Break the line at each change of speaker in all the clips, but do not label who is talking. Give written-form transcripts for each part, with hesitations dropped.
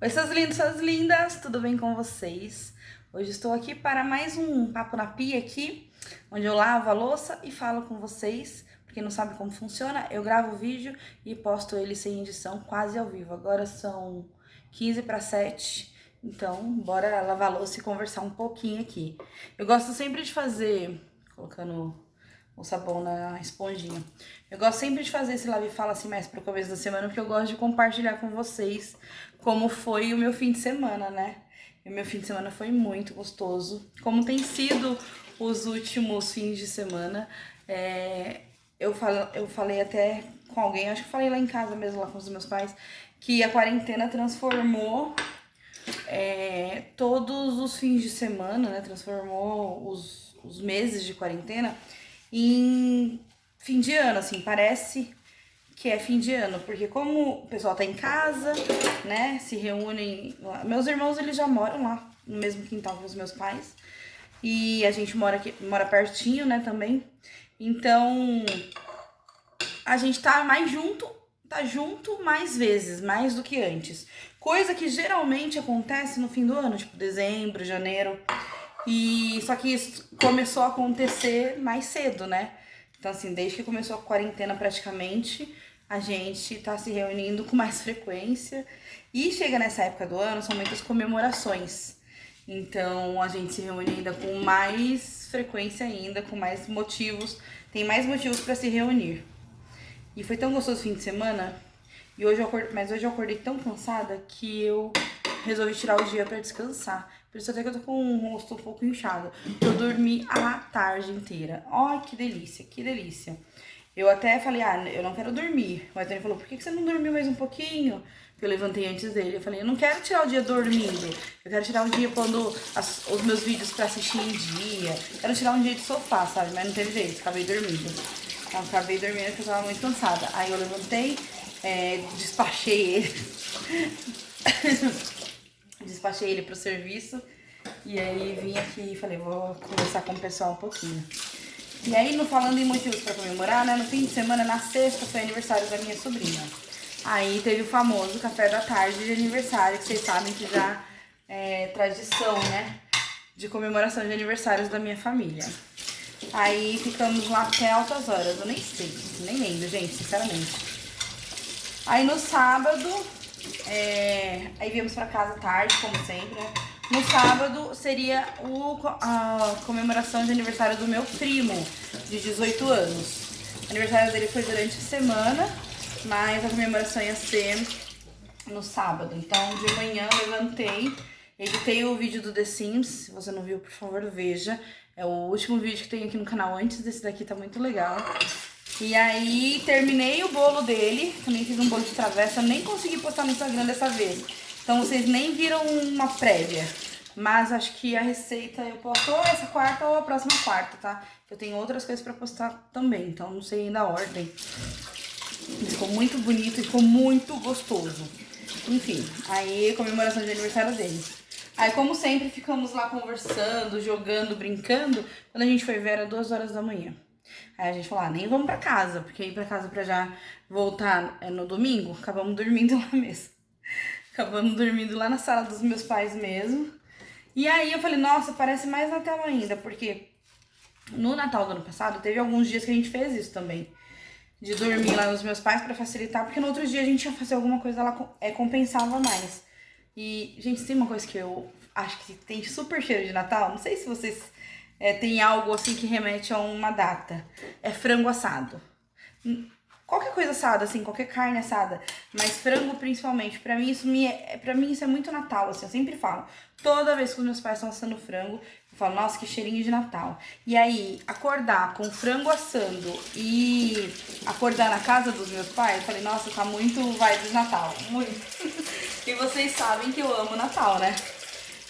Oi, seus lindos, suas lindas, tudo bem com vocês? Hoje estou aqui para mais um Papo na Pia aqui, onde eu lavo a louça e falo com vocês. Pra quem não sabe como funciona, eu gravo o vídeo e posto ele sem edição, quase ao vivo. Agora são 15 para 7, então bora lavar a louça e conversar um pouquinho aqui. Eu gosto sempre de fazer, colocando o sabão na esponjinha. Eu gosto sempre de fazer esse lava e fala assim mais pro começo da semana, porque eu gosto de compartilhar com vocês como foi o meu fim de semana, né? E o meu fim de semana foi muito gostoso. Como tem sido os últimos fins de semana. Eu falei até com alguém, acho que falei lá em casa mesmo, lá com os meus pais, que a quarentena transformou todos os fins de semana, né? Transformou os meses de quarentena em fim de ano, assim, parece que é fim de ano, porque como o pessoal tá em casa, né, se reúnem, meus irmãos eles já moram lá no mesmo quintal que os meus pais, e a gente mora aqui, mora pertinho, né, também, então a gente tá junto mais vezes, mais do que antes, coisa que geralmente acontece no fim do ano, tipo dezembro, janeiro. E só que isso começou a acontecer mais cedo, né? Então, assim, desde que começou a quarentena praticamente, a gente tá se reunindo com mais frequência. E chega nessa época do ano, são muitas comemorações. Então, a gente se reúne ainda com mais frequência ainda, com mais motivos. Tem mais motivos para se reunir. E foi tão gostoso o fim de semana. Mas hoje eu acordei tão cansada que eu resolvi tirar o dia pra descansar. Por isso até que eu tô com o rosto um pouco inchado. Eu dormi a tarde inteira. Ai, que delícia, que delícia. Eu até falei, eu não quero dormir. O Antônio falou, por que você não dormiu mais um pouquinho? Eu levantei antes dele. Eu falei, eu não quero tirar o dia dormindo. Eu quero tirar um dia pondo os meus vídeos pra assistir em dia. Quero tirar um dia de sofá, sabe? Mas não teve jeito, acabei dormindo. Eu acabei dormindo porque eu tava muito cansada. Aí eu levantei, despachei ele. Despachei ele pro serviço. E aí vim aqui e falei, vou conversar com o pessoal um pouquinho. E aí, falando em motivos pra comemorar, né? No fim de semana, na sexta, foi aniversário da minha sobrinha. Aí teve o famoso café da tarde de aniversário, que vocês sabem que já é tradição, né? De comemoração de aniversários da minha família. Aí ficamos lá até altas horas, eu nem sei, nem lembro, gente, sinceramente. Aí no sábado, aí viemos pra casa tarde, como sempre, né? No sábado seria a comemoração de aniversário do meu primo, de 18 anos. O aniversário dele foi durante a semana, mas a comemoração ia ser no sábado. Então, de manhã eu levantei, editei o vídeo do The Sims. Se você não viu, por favor, veja. É o último vídeo que tem aqui no canal antes desse daqui, tá muito legal. E aí, terminei o bolo dele. Também fiz um bolo de travessa. Eu nem consegui postar no Instagram dessa vez. Então, vocês nem viram uma prévia. Mas acho que a receita eu posto ou essa quarta ou a próxima quarta, tá? Eu tenho outras coisas pra postar também. Então, não sei ainda a ordem. Ficou muito bonito e ficou muito gostoso. Enfim, aí comemoração de aniversário dele. Aí, como sempre, ficamos lá conversando, jogando, brincando. Quando a gente foi ver, era 2 horas da manhã. Aí a gente falou, nem vamos pra casa, porque ir pra casa pra já voltar no domingo, acabamos dormindo lá mesmo. Acabamos dormindo lá na sala dos meus pais mesmo. E aí eu falei, nossa, parece mais Natal ainda, porque no Natal do ano passado teve alguns dias que a gente fez isso também. De dormir lá nos meus pais pra facilitar, porque no outro dia a gente ia fazer alguma coisa lá, compensava mais. E, gente, tem uma coisa que eu acho que tem super cheiro de Natal, não sei se vocês têm algo assim que remete a uma data. É frango assado. Qualquer coisa assada, assim, qualquer carne assada, mas frango principalmente. Pra mim isso é muito Natal, assim, eu sempre falo. Toda vez que os meus pais estão assando frango, eu falo, nossa, que cheirinho de Natal. E aí, acordar com frango assando e acordar na casa dos meus pais, eu falei, nossa, tá muito vibe de Natal, muito. E vocês sabem que eu amo Natal, né?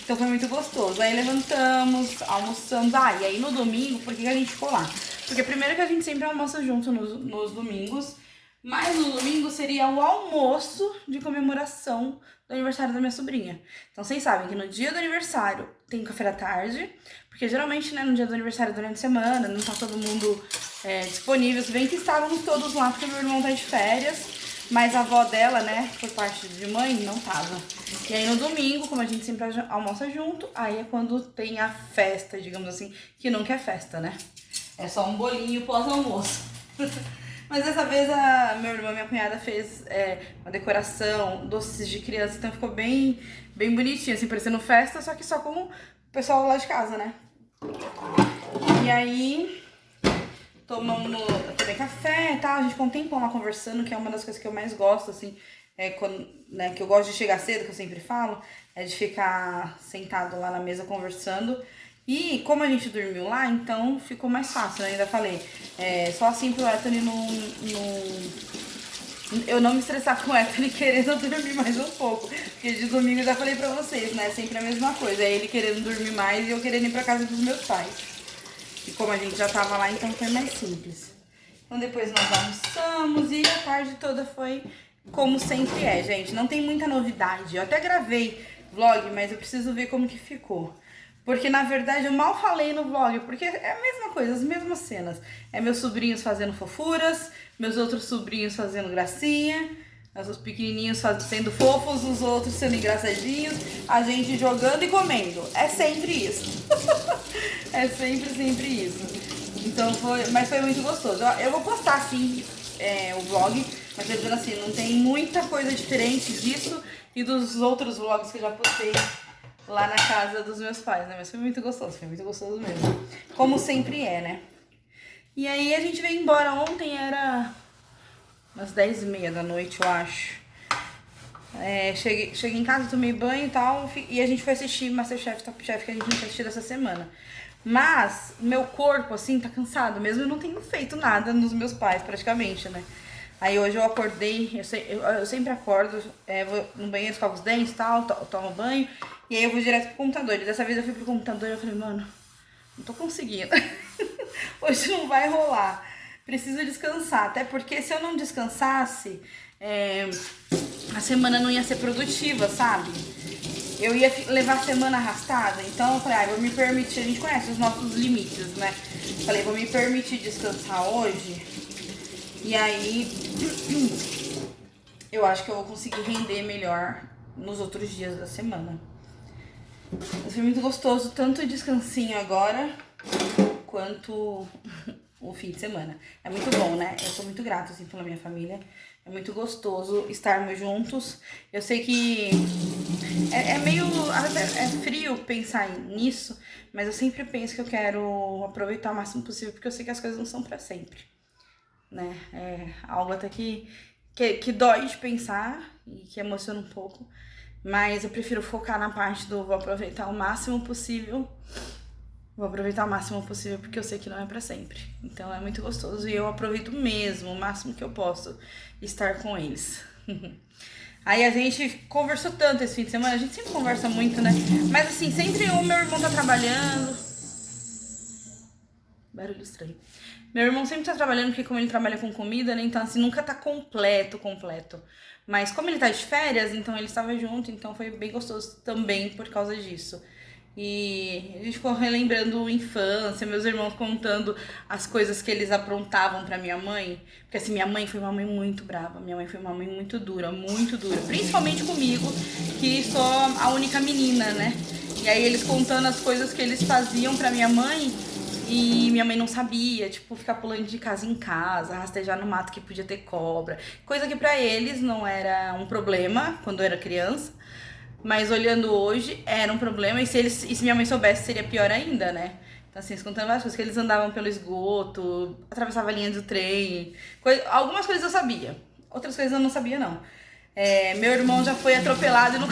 Então foi muito gostoso. Aí levantamos, almoçamos. E aí no domingo, por que a gente ficou lá? Porque primeiro que a gente sempre almoça junto nos domingos, mas no domingo seria o almoço de comemoração do aniversário da minha sobrinha. Então vocês sabem que no dia do aniversário tem café da tarde, porque geralmente, né, no dia do aniversário durante a semana, não tá todo mundo disponível. Se bem que estávamos todos lá, porque meu irmão tá de férias, Mas a avó dela, né, por parte de mãe, não tava. E aí no domingo, como a gente sempre almoça junto, aí é quando tem a festa, digamos assim, que nunca é festa, né? É só um bolinho pós-almoço. Mas dessa vez meu irmão e minha cunhada fez uma decoração, doces de criança, então ficou bem, bem bonitinho, assim, parecendo festa, só que só com o pessoal lá de casa, né? E aí, tomei café e tal, a gente ficou um tempão lá conversando, que é uma das coisas que eu mais gosto, assim, quando, né, que eu gosto de chegar cedo, que eu sempre falo, é de ficar sentado lá na mesa conversando. E como a gente dormiu lá, então ficou mais fácil, né? Ainda falei, só assim pro Anthony eu não me estressar com o Anthony querendo dormir mais um pouco. Porque de domingo eu já falei pra vocês, né? Sempre a mesma coisa. É ele querendo dormir mais e eu querendo ir pra casa dos meus pais. E como a gente já tava lá, então foi mais simples. Então depois nós almoçamos e a tarde toda foi como sempre é, gente. Não tem muita novidade. Eu até gravei vlog, mas eu preciso ver como que ficou. Porque, na verdade, eu mal falei no vlog, porque é a mesma coisa, as mesmas cenas. É meus sobrinhos fazendo fofuras, meus outros sobrinhos fazendo gracinha, os pequenininhos sendo fofos, os outros sendo engraçadinhos, a gente jogando e comendo. É sempre isso. É sempre isso. Então, mas foi muito gostoso. Eu vou postar, sim, o vlog, mas eu dizendo assim, não tem muita coisa diferente disso e dos outros vlogs que eu já postei lá na casa dos meus pais, né? Mas foi muito gostoso mesmo. Como sempre é, né? E aí a gente veio embora ontem, era umas 10h30 da noite, eu acho. Cheguei em casa, tomei banho e tal, e a gente foi assistir Masterchef Top Chef, que a gente não tinha assistido essa semana. Mas meu corpo, assim, tá cansado, mesmo eu não tenho feito nada nos meus pais, praticamente, né? Aí hoje eu acordei, eu sempre acordo, vou no banheiro, escovo os dentes e tal, tomo banho, e aí eu vou direto pro computador. E dessa vez eu fui pro computador e eu falei, mano, não tô conseguindo. Hoje não vai rolar. Preciso descansar, até porque se eu não descansasse, a semana não ia ser produtiva, sabe? Eu ia levar a semana arrastada, então eu falei, vou me permitir, a gente conhece os nossos limites, né? Falei, vou me permitir descansar hoje. E aí, eu acho que eu vou conseguir render melhor nos outros dias da semana. Mas foi muito gostoso, tanto o descansinho agora, quanto o fim de semana. É muito bom, né? Eu sou muito grata, assim, pela minha família. É muito gostoso estarmos juntos. Eu sei que é meio... é frio pensar nisso, mas eu sempre penso que eu quero aproveitar o máximo possível, porque eu sei que as coisas não são pra sempre. Né? É algo até que dói de pensar e que emociona um pouco, mas eu prefiro focar na parte do vou aproveitar o máximo possível. Vou aproveitar o máximo possível porque eu sei que não é pra sempre. Então é muito gostoso e eu aproveito mesmo o máximo que eu posso estar com eles. Aí a gente conversou tanto esse fim de semana, a gente sempre conversa muito, né? Mas assim, sempre o meu irmão tá trabalhando. Barulho estranho. Meu irmão sempre tá trabalhando, porque como ele trabalha com comida, né? Então, assim, nunca tá completo. Mas como ele tá de férias, então ele estava junto, então foi bem gostoso também por causa disso. E a gente ficou relembrando a infância, meus irmãos contando as coisas que eles aprontavam pra minha mãe. Porque assim, minha mãe foi uma mãe muito brava, minha mãe foi uma mãe muito dura. Principalmente comigo, que sou a única menina, né? E aí eles contando as coisas que eles faziam pra minha mãe. E minha mãe não sabia, tipo, ficar pulando de casa em casa, rastejar no mato que podia ter cobra. Coisa que pra eles não era um problema quando eu era criança. Mas olhando hoje, era um problema. E se minha mãe soubesse, seria pior ainda, né? Então, assim, eles contando várias coisas. Que eles andavam pelo esgoto, atravessavam a linha do trem. Algumas coisas eu sabia. Outras coisas eu não sabia, não. Meu irmão já foi atropelado e não...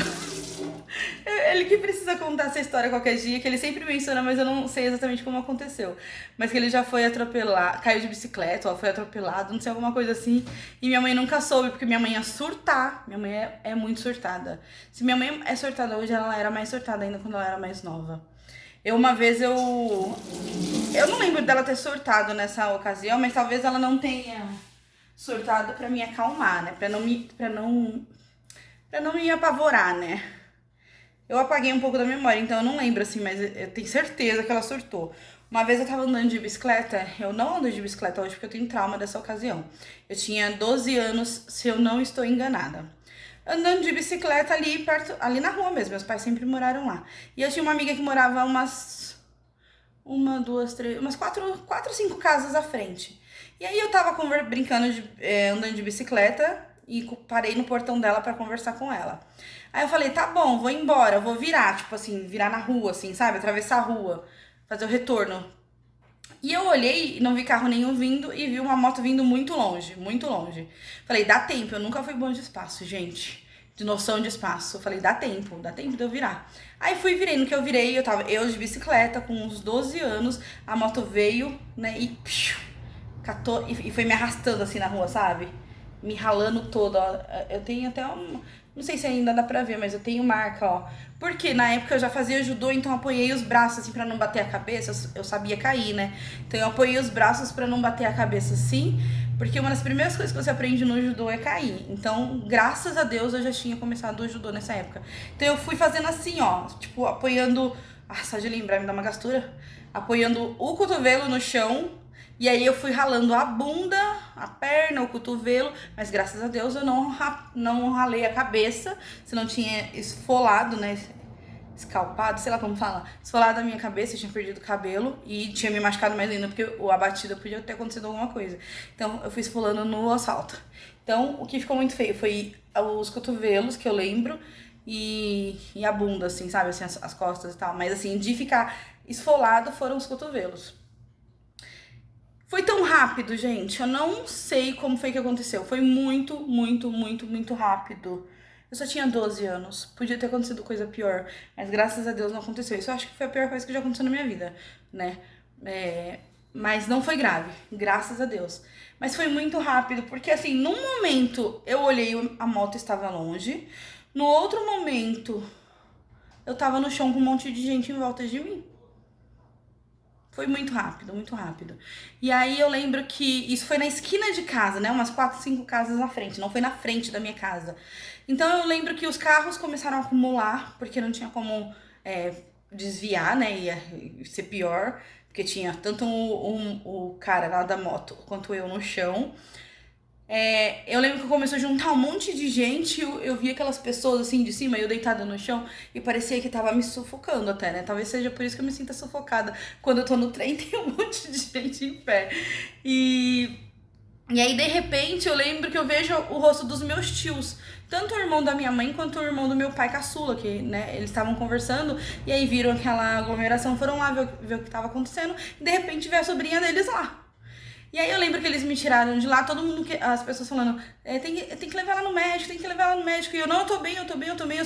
Ele que precisa contar essa história qualquer dia, que ele sempre menciona, mas eu não sei exatamente como aconteceu. Mas que ele já foi atropelado, caiu de bicicleta, ou foi atropelado, não sei, alguma coisa assim. E minha mãe nunca soube, porque minha mãe ia surtar. Minha mãe é muito surtada. Se minha mãe é surtada hoje, ela era mais surtada ainda quando ela era mais nova. Uma vez eu não lembro dela ter surtado nessa ocasião, mas talvez ela não tenha surtado pra me acalmar, né? Pra não me apavorar, né? Eu apaguei um pouco da memória, então eu não lembro, assim, mas eu tenho certeza que ela surtou. Uma vez eu tava andando de bicicleta, eu não ando de bicicleta hoje porque eu tenho trauma dessa ocasião. Eu tinha 12 anos, se eu não estou enganada. Andando de bicicleta ali perto, ali na rua mesmo, meus pais sempre moraram lá. E eu tinha uma amiga que morava umas quatro, cinco casas à frente. E aí eu tava brincando, andando de bicicleta e parei no portão dela pra conversar com ela. Aí eu falei, tá bom, vou embora, vou virar, tipo assim, virar na rua, assim, sabe? Atravessar a rua, fazer o retorno. E eu olhei e não vi carro nenhum vindo e vi uma moto vindo muito longe, muito longe. Falei, dá tempo, eu nunca fui bom de espaço, gente. De noção de espaço. Falei, dá tempo de eu virar. Aí fui, virei. No que eu virei, eu de bicicleta, com uns 12 anos, a moto veio, né, e catou, e foi me arrastando assim na rua, sabe? Me ralando toda, ó. Eu tenho até não sei se ainda dá pra ver, mas eu tenho marca, ó. Porque na época eu já fazia judô, então eu apoiei os braços assim pra não bater a cabeça. Eu sabia cair, né? Então eu apoiei os braços pra não bater a cabeça assim, porque uma das primeiras coisas que você aprende no judô é cair. Então, graças a Deus, eu já tinha começado o judô nessa época. Então eu fui fazendo assim, ó, tipo, apoiando, só de lembrar me dá uma gastura, apoiando o cotovelo no chão. E aí eu fui ralando a bunda, a perna, o cotovelo, mas graças a Deus eu não ralei a cabeça, se não tinha esfolado, né, escalpado, sei lá como fala, esfolado a minha cabeça, eu tinha perdido o cabelo e tinha me machucado mais ainda, porque a batida podia ter acontecido alguma coisa. Então eu fui esfolando no asfalto. Então o que ficou muito feio foi os cotovelos, que eu lembro, e a bunda, assim, sabe, assim, as costas e tal, mas assim, de ficar esfolado foram os cotovelos. Foi tão rápido, gente. Eu não sei como foi que aconteceu. Foi muito, muito, muito, muito rápido. Eu só tinha 12 anos. Podia ter acontecido coisa pior. Mas graças a Deus não aconteceu. Isso eu acho que foi a pior coisa que já aconteceu na minha vida, né? Mas não foi grave. Graças a Deus. Mas foi muito rápido. Porque assim, num momento eu olhei, a moto estava longe. No outro momento, eu tava no chão com um monte de gente em volta de mim. Foi muito rápido, muito rápido. E aí eu lembro que isso foi na esquina de casa, né? Umas 4, 5 casas na frente, não foi na frente da minha casa. Então eu lembro que os carros começaram a acumular, porque não tinha como desviar, né? Ia ser pior, porque tinha tanto o cara lá da moto quanto eu no chão. Eu lembro que começou a juntar um monte de gente, eu vi aquelas pessoas assim de cima, eu deitada no chão, e parecia que tava me sufocando até, né? Talvez seja por isso que eu me sinta sufocada. Quando eu tô no trem, tem um monte de gente em pé. E aí, de repente, eu lembro que eu vejo o rosto dos meus tios. Tanto o irmão da minha mãe quanto o irmão do meu pai caçula, que, né, eles estavam conversando, e aí viram aquela aglomeração, foram lá ver o que tava acontecendo, e de repente veio a sobrinha deles lá. E aí eu lembro que eles me tiraram de lá, todo mundo, as pessoas falando, tem que levar ela no médico, tem que levar ela no médico. E eu, não, eu tô bem, eu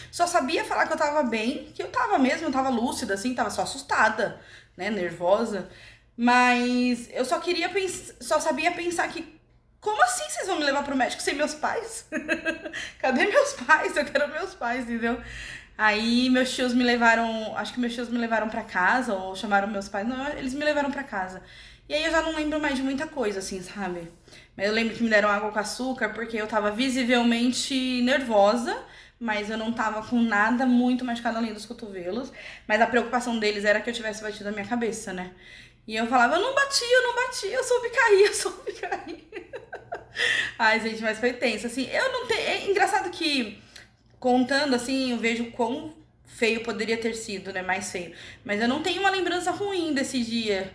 só sabia falar que eu tava bem, que eu tava mesmo, eu tava lúcida, assim, tava só assustada, né, nervosa. Mas eu só sabia pensar que, como assim vocês vão me levar pro médico sem meus pais? Cadê meus pais? Eu quero meus pais, entendeu? Aí meus tios me levaram, acho que meus tios me levaram pra casa, ou chamaram meus pais, não, eles me levaram pra casa. E aí eu já não lembro mais de muita coisa, assim, sabe? Mas eu lembro que me deram água com açúcar porque eu tava visivelmente nervosa, mas eu não tava com nada muito machucado além dos cotovelos. Mas a preocupação deles era que eu tivesse batido a minha cabeça, né? E eu falava, eu não bati, eu soube cair. Ai, gente, mas foi tenso, assim. Eu não tenho... É engraçado que, contando, assim, eu vejo quão feio poderia ter sido, né? Mais feio. Mas eu não tenho uma lembrança ruim desse dia.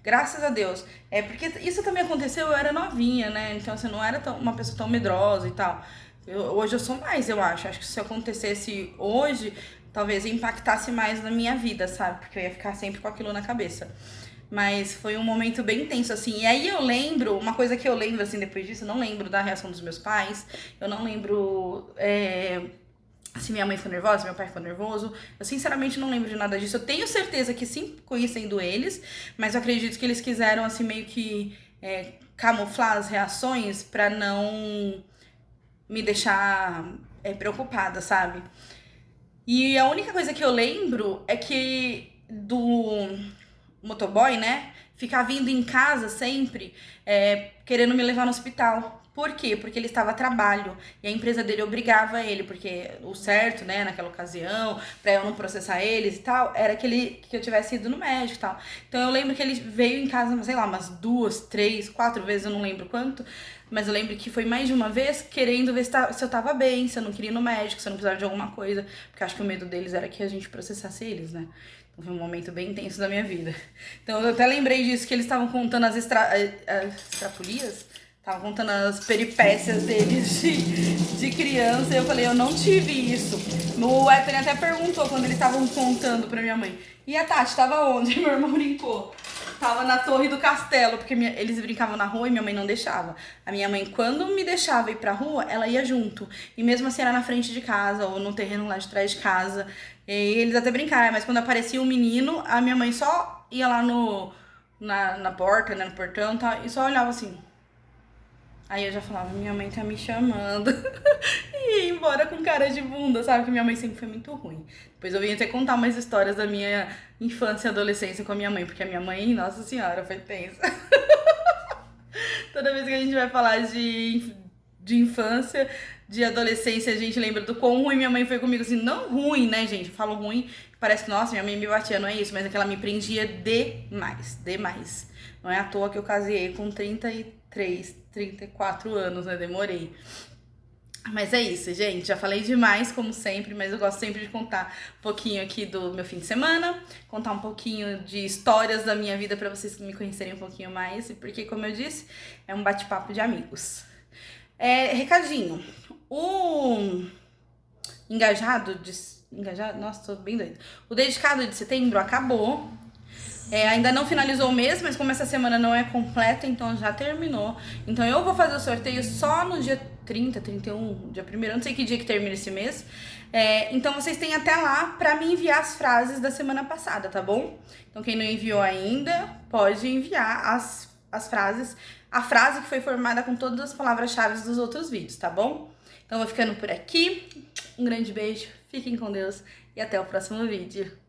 Graças a Deus. Porque isso também aconteceu, eu era novinha, né? Então, assim, não era uma pessoa tão medrosa e tal. Hoje eu sou mais, eu acho. Acho que se acontecesse hoje, talvez impactasse mais na minha vida, sabe? Porque eu ia ficar sempre com aquilo na cabeça. Mas foi um momento bem tenso, assim. E aí eu lembro, uma coisa que eu lembro, assim, depois disso, eu não lembro da reação dos meus pais. Eu não lembro... se minha mãe ficou nervosa, se meu pai ficou nervoso. Eu sinceramente não lembro de nada disso. Eu tenho certeza que sim, conhecendo eles, mas eu acredito que eles quiseram, assim, meio que camuflar as reações pra não me deixar preocupada, sabe? E a única coisa que eu lembro é que do motoboy, né, ficar vindo em casa sempre, querendo me levar no hospital. Por quê? Porque ele estava a trabalho e a empresa dele obrigava ele, porque o certo, né, naquela ocasião, pra eu não processar eles e tal, era que eu tivesse ido no médico e tal. Então eu lembro que ele veio em casa, sei lá, umas 2, 3, 4 vezes, eu não lembro quanto, mas eu lembro que foi mais de uma vez querendo ver se eu tava bem, se eu não queria ir no médico, se eu não precisava de alguma coisa, porque eu acho que o medo deles era que a gente processasse eles, né? Então foi um momento bem intenso da minha vida. Então eu até lembrei disso, que eles estavam contando as extrapolias, estavam contando as peripécias deles de criança, e eu falei, eu não tive isso. O Ethan até perguntou quando eles estavam contando pra minha mãe, e a Tati tava onde? Meu irmão brincou. Tava na torre do castelo, porque eles brincavam na rua e minha mãe não deixava. A minha mãe, quando me deixava ir pra rua, ela ia junto. E mesmo assim era na frente de casa, ou no terreno lá de trás de casa. E eles até brincaram, mas quando aparecia um menino, a minha mãe só ia lá na porta, né, no portão e tal, e só olhava assim. Aí eu já falava, minha mãe tá me chamando. E ia embora com cara de bunda, sabe? Que minha mãe sempre foi muito ruim. Depois eu vim até contar umas histórias da minha infância e adolescência com a minha mãe, porque a minha mãe, nossa senhora, foi tensa. Toda vez que a gente vai falar de infância, de adolescência, a gente lembra do quão ruim minha mãe foi comigo. Assim, não ruim, né, gente? Eu falo ruim, parece que, nossa, minha mãe me batia, não é isso, mas é que ela me prendia demais. Não é à toa que eu casei com 33, 34 anos, né? Demorei. Mas é isso, gente. Já falei demais, como sempre, mas eu gosto sempre de contar um pouquinho aqui do meu fim de semana, contar um pouquinho de histórias da minha vida pra vocês me conhecerem um pouquinho mais, porque, como eu disse, é um bate-papo de amigos. Recadinho. O engajado, nossa, tô bem doida. O dedicado de setembro acabou. Ainda não finalizou o mês, mas como essa semana não é completa, então já terminou. Então eu vou fazer o sorteio só no dia 30, 31, dia 1º, eu não sei que dia que termina esse mês. Então vocês têm até lá pra me enviar as frases da semana passada, tá bom? Então quem não enviou ainda, pode enviar as frases, a frase que foi formada com todas as palavras-chave dos outros vídeos, tá bom? Então eu vou ficando por aqui. Um grande beijo, fiquem com Deus e até o próximo vídeo.